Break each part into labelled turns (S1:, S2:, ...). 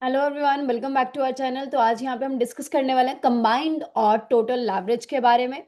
S1: Hello everyone, welcome back to our channel. तो आज यहाँ पे हम डिस्कस करने वाले हैं कंबाइंड और टोटल लेवरेज के बारे में।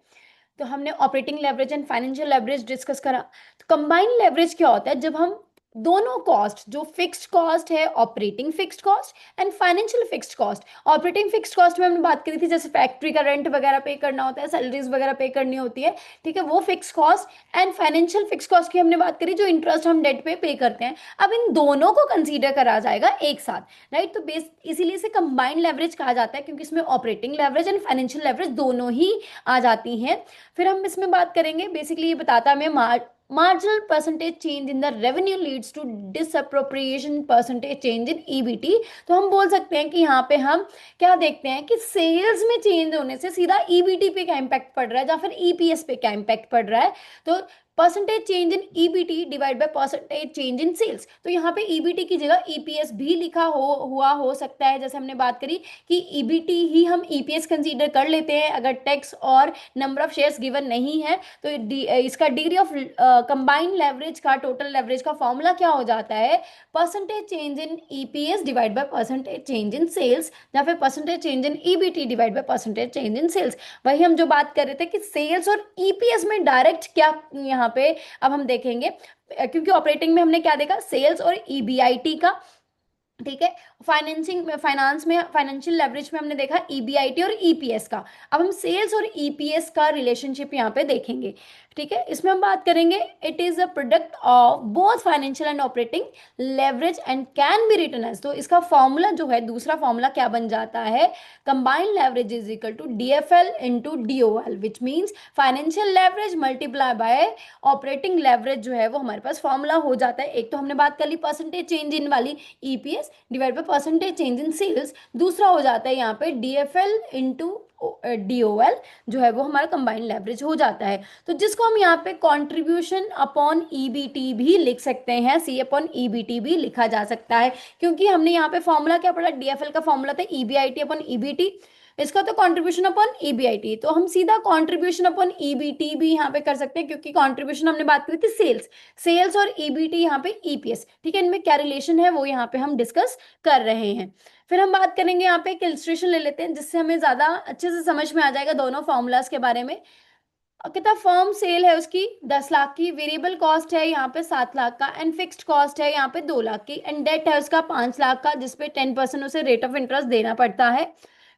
S1: तो हमने operating leverage and financial leverage discuss करा। तो कंबाइंड लेवरेज क्या होता है? जब हम दोनों कॉस्ट, जो फिक्स्ड कॉस्ट है operating fixed cost and financial fixed cost. Operating fixed cost में हमने बात करी थी, जैसे फैक्ट्री का रेंट वगैरह पे करना होता है, सैलरीज वगैरह पे करनी होती है, ठीक है, वो fixed cost. And financial fixed cost की हमने बात करी, जो इंटरेस्ट हम डेट पे करते हैं। अब इन दोनों को कंसीडर करा जाएगा एक साथ, राइट। तो बेस इसीलिए इसे कंबाइंड लेवरेज कहा जाता है, क्योंकि इसमें operating leverage and financial leverage दोनों ही आ जाती हैं। फिर हम इसमें बात करेंगे, बेसिकली ये बताता है हमें marginal percentage change in the revenue leads to disappropriation percentage change in EBT। तो हम बोल सकते हैं कि यहाँ पे हम क्या देखते हैं कि सेल्स में चेंज होने से सीधा ईबीटी पे क्या इम्पैक्ट पड़ रहा है, या फिर ईपीएस पे क्या इम्पैक्ट पड़ रहा है। तो percentage change in EBT divide by percentage change in sales. तो यहाँ पे ईबीटी की जगह ईपीएस भी लिखा हो सकता है। जैसे हमने बात करी कि ईबीटी ही हम ईपीएस कंसीडर कर लेते हैं अगर टैक्स और नंबर ऑफ शेयर्स गिवन नहीं है। तो इसका डिग्री ऑफ कंबाइंड लेवरेज का, टोटल लेवरेज का फॉर्मूला क्या हो जाता है? Percentage change in EPS divide by percentage change in sales, या फिर percentage change in EBT divide by percentage change in sales. वही हम जो बात कर रहे थे कि सेल्स और ईपीएस में डायरेक्ट क्या यहाँ पे अब हम देखेंगे, क्योंकि ऑपरेटिंग में हमने क्या देखा, सेल्स और ईबीआईटी का, ठीक है। फाइनेंस में, फाइनेंशियल लेवरेज में हमने देखा ईबीआईटी और ईपीएस का। अब हम सेल्स और ईपीएस का रिलेशनशिप यहाँ पे देखेंगे, ठीक है। इसमें हम बात करेंगे, it is a product of both financial and operating leverage and can be written as. तो इसका फॉर्मूला जो है, दूसरा फॉर्मूला क्या बन जाता है? Combined leverage is equal to DFL into DOL, which means financial leverage multiply by operating leverage. जो है वो हमारे पास फॉर्मूला हो जाता है। एक तो हमने बात कर ली परसेंटेज चेंज इन वाली, EPS divide by percentage change in sales. दूसरा हो जाता है यहाँ पे डीएफएल इंटू डीओएल, जो है वो हमारा कंबाइंड लेवरेज हो जाता है। तो जिसको हम यहाँ पे कंट्रीब्यूशन अपॉन ईबीटी भी लिख सकते हैं, सी अपॉन ईबीटी भी लिखा जा सकता है, क्योंकि हमने यहाँ पे फॉर्मूला क्या पढ़ा? डीएफएल का फॉर्मूला था ईबीआईटी अपॉन ईबीटी, इसका तो कंट्रीब्यूशन अपॉन ईबीआईटी। तो हम सीधा कंट्रीब्यूशन अपॉन ईबीटी भी यहाँ पे कर सकते हैं, क्योंकि कंट्रीब्यूशन हमने बात करी थी सेल्स, सेल्स और ईबीटी यहाँ पे ईपीएस, ठीक है। इनमें क्या रिलेशन है वो यहाँ पे हम डिस्कस कर रहे हैं। फिर हम बात करेंगे, यहाँ पे एक इलस्ट्रेशन ले लेते हैं, जिससे हमें ज्यादा अच्छे से समझ में आ जाएगा दोनों फॉर्मूलाज के बारे में। कितना फर्म सेल है उसकी 10 लाख की, वेरिएबल कॉस्ट है यहाँ पे 7 लाख का, एंड फिक्स्ड कॉस्ट है यहाँ पे 2 लाख की, एंड डेट है उसका 5 लाख का, जिसपे 10% उसे रेट ऑफ इंटरेस्ट देना पड़ता है,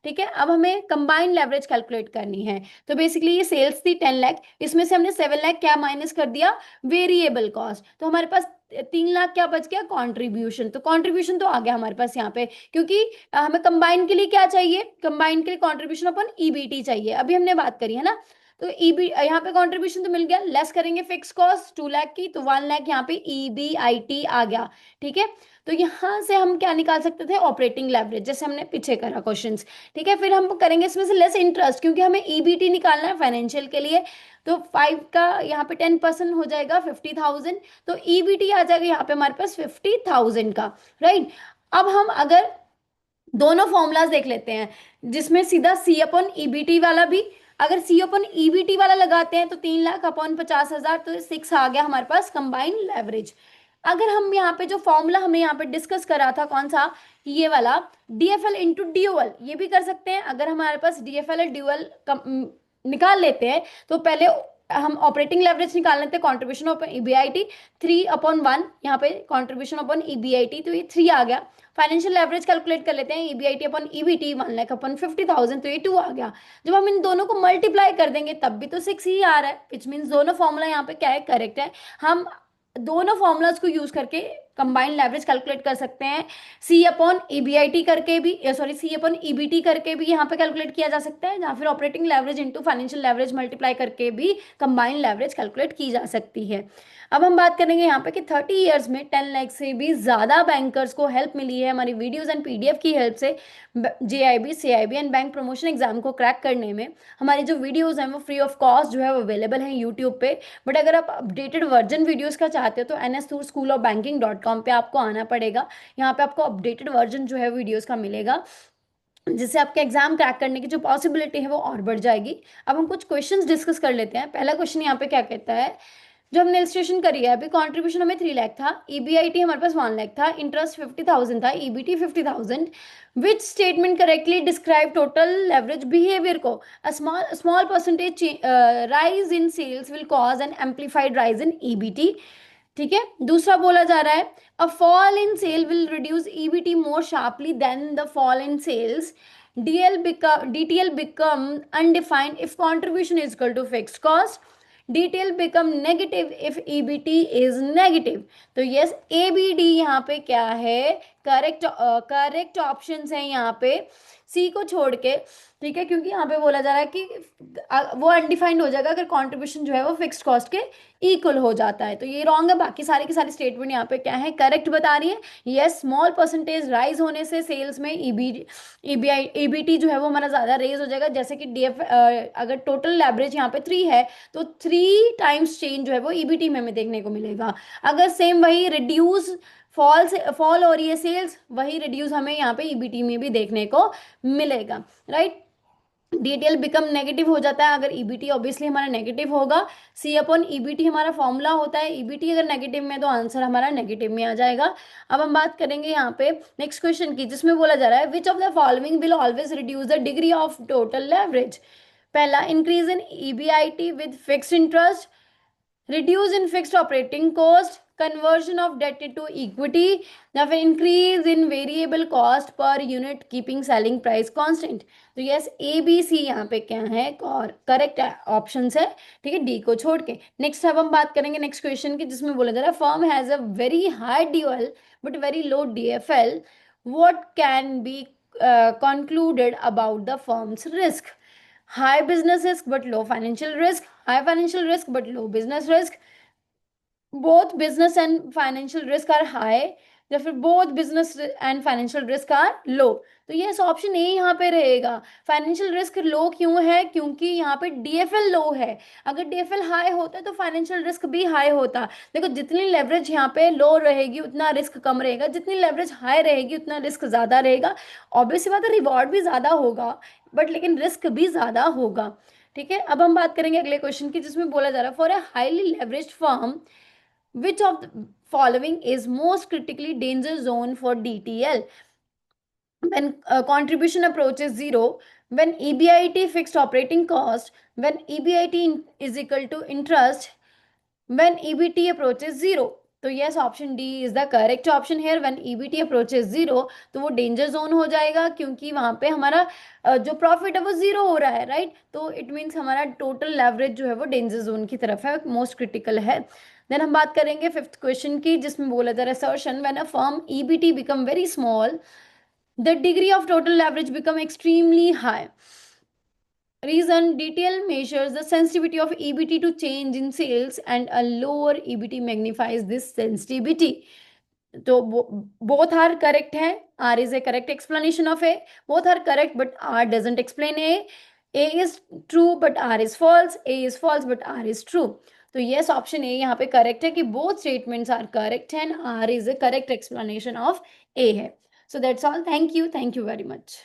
S1: ठीक है। अब हमें कंबाइंड लेवरेज कैलकुलेट करनी है। तो बेसिकली ये सेल्स थी 10 लाख, इसमें से हमने 7 लाख क्या माइनस कर दिया? Variable cost. तो हमारे पास 3 लाख क्या बच गया? कंट्रीब्यूशन। तो कंट्रीब्यूशन तो आ गया हमारे पास यहाँ पे, क्योंकि हमें कंबाइन के लिए क्या चाहिए? कंबाइन के लिए कंट्रीब्यूशन अपन ईबीटी चाहिए, अभी हमने बात करी है ना। तो ईबी यहाँ पे कंट्रीब्यूशन तो मिल गया, लेस करेंगे फिक्स कॉस्ट 2 लाख की, तो 1 लाख यहाँ पे ईबीआईटी आ गया, ठीक है। तो यहाँ से हम क्या निकाल सकते थे? ऑपरेटिंग लेवरेज, जैसे हमने पीछे करा क्वेश्चंस, ठीक है। फिर हम करेंगे इसमें से लेस इंटरेस्ट, क्योंकि हमें ईबीटी निकालना है फाइनेंशियल के लिए। तो 5 का यहाँ पे 10% हो जाएगा 50,000, तो ईबीटी आ जाएगा यहाँ पे हमारे पास 50,000 का, राइट। अब हम अगर दोनों फॉर्मूलाज देख लेते हैं, जिसमें सीधा सी अपॉन ईबीटी वाला भी, अगर सी अपॉन ईबीटी वाला लगाते हैं तो 3 लाख अपॉन 50,000, तो 6 आ गया हमारे पास कंबाइंड लेवरेज। अगर हम यहाँ पे जो फॉर्मूला हमने यहाँ पे डिस्कस करा था, कौन सा? ये वाला, डीएफएल इंटू डीओएल, ये भी कर सकते हैं। अगर हमारे पास डीएफएल और डीओएल निकाल लेते हैं, तो पहले हम ऑपरेटिंग लेवरेज निकाल लेते हैं, कॉन्ट्रीब्यूशन अपॉन ईबीआईटी 3/1, यहाँ पे कॉन्ट्रीब्यूशन अपॉन ईबीआईटी, तो ये 3 आ गया। फाइनेंशियल लेवरेज कैलकुलेट कर लेते हैं, EBIT upon EBT 1 lakh upon 50,000, तो ये 2 आ गया। जब हम इन दोनों को मल्टीप्लाई कर देंगे तब भी तो 6 ही आ रहा है, विच मीन्स दोनों फॉर्मूला यहाँ पे क्या है? करेक्ट है। हम दोनों फॉर्मूलाज को यूज करके कंबाइंड लेवरेज कैलकुलेट कर सकते हैं। सी अपॉन ईबीआईटी करके भी, सॉरी, सी अपॉन ईबीटी करके भी यहाँ पे कैलकुलेट किया जा सकता है, या फिर operating leverage into financial leverage multiply करके भी कंबाइंड लेवरेज कैलकुलेट की जा सकती है। अब हम बात करेंगे यहाँ पे कि 30 ईयर्स में 10 लाख से भी ज्यादा बैंकर्स को हेल्प मिली है हमारी वीडियोस एंड पीडीएफ की हेल्प से, JIB, CIB and bank promotion exam को क्रैक करने में। हमारी जो वीडियोस हैं वो फ्री ऑफ कॉस्ट जो है वो अवेलेबल है यूट्यूब पे। बट अगर आप अपडेटेड वर्जन वीडियोस का चाहते हो तो nschoolofbanking.com पे आपको आना पड़ेगा। यहाँ पे आपको अपडेटेड वर्जन जो है वीडियोस का मिलेगा, जिससे आपके एग्जाम क्रैक करने की जो पॉसिबिलिटी है वो और बढ़ जाएगी। अब हम कुछ क्वेश्चंस डिस्कस कर लेते हैं। पहला क्वेश्चन यहाँ पे क्या कहता है, जो हमने इलस्ट्रेशन करी है अभी, कंट्रीब्यूशन हमें 3 लाख था, ईबीआईटी हमारे पास 1 लाख था, इंटरेस्ट 50,000 था, EBT 50,000। Which statement correctly describe total leverage behaviour को? A small small percentage rise in sales will cause an amplified rise in EBT. ठीक है, दूसरा बोला जा रहा है a fall in sale will reduce EBT more sharply than the fall in sales. DTL become undefined if contribution is equal to fixed cost. DTL become negative if EBT is negative. तो yes ABD यहाँ पे क्या है, correct options है यहाँ पे सी को छोड़ के। ठीक है, क्योंकि यहाँ पे बोला जा रहा है कि वो अनडिफाइंड हो जाएगा अगर कंट्रीब्यूशन जो है वो फिक्स्ड कॉस्ट के इक्वल हो जाता है, तो ये रॉन्ग है। बाकी सारे की सारी स्टेटमेंट यहाँ पे क्या है, करेक्ट बता रही है। यस, स्मॉल परसेंटेज राइज होने से सेल्स में ईबीटी जो है वो हमारा ज्यादा रेज हो जाएगा। जैसे कि डीएफ अगर टोटल लेवरेज यहाँ पे 3 है तो 3 टाइम्स चेंज जो है वो ईबीटी में हमें देखने को मिलेगा। अगर सेम वही रिड्यूस फॉल हो रही है सेल्स, वही रिड्यूस हमें यहाँ पे ईबीटी में भी देखने को मिलेगा, राइट। डीटीएल बिकम नेगेटिव हो जाता है अगर ईबीटी ऑब्वियसली हमारा नेगेटिव होगा। सी अपॉन ईबीटी हमारा फॉर्मूला होता है, ईबीटी अगर नेगेटिव में तो आंसर हमारा नेगेटिव में आ जाएगा। अब हम बात करेंगे यहाँ पे नेक्स्ट क्वेश्चन की, जिसमें बोला जा रहा है which of the following will always reduce the degree of total leverage? पहला, increase in EBIT with fixed interest, reduce in fixed operating cost, conversion of debt into equity, या फिर increase in variable cost per unit keeping selling price constant। तो yes A B C यहाँ पे क्या है और correct option है, ठीक है, डी को छोड़ के। नेक्स्ट अब हम बात करेंगे नेक्स्ट क्वेश्चन की, जिसमें बोला जा रहा है firm has a very high dual but very low DFL, what can be concluded about the firm's risk? High business risk but low financial risk, high financial risk but low business risk, both business and financial risk are high, या फिर both business and financial risk are low। तो ये option A यहाँ पे रहेगा। Financial risk लो क्यों है? क्योंकि यहाँ पे डीएफएल लो है। अगर डीएफएल हाई होता तो फाइनेंशियल रिस्क भी हाई होता। देखो, जितनी लेवरेज यहाँ पे लो रहेगी उतना रिस्क कम रहेगा, जितनी लेवरेज हाई रहेगी उतना रिस्क ज्यादा रहेगा। ऑब्वियसली बात है, रिवॉर्ड भी ज्यादा होगा बट लेकिन रिस्क भी ज्यादा होगा। ठीक है, अब हम बात करेंगे अगले क्वेश्चन की, जिसमें बोला जा रहा है for a highly leveraged firm which of the following is most critically danger zone for DTL? When contribution approaches zero, when EBIT fixed operating cost, when is equal to interest, when EBT approaches zero। तो yes, option D is the correct option here. When EBT approaches zero तो वो danger zone हो जाएगा, क्योंकि वहां पे हमारा जो प्रॉफिट है वो जीरो हो रहा है, राइट। तो इट मीन्स हमारा टोटल लेवरेज जो है वो डेंजर जोन की तरफ है, मोस्ट क्रिटिकल है। देन हम बात करेंगे फिफ्थ क्वेश्चन की, जिसमें बोला जा रहा है assertion when a firm EBT become very small the degree of total leverage become extremely high. Reason, detail measures the sensitivity of EBT to change in sales and a lower EBT magnifies this sensitivity. तो both are correct है। R is a correct explanation of A. Both are correct but R doesn't explain A. A is true but R is false. A is false but R is true. तो yes, option A यहाँ पे correct है कि both statements are correct and R is a correct explanation of A है। So that's all. Thank you very much.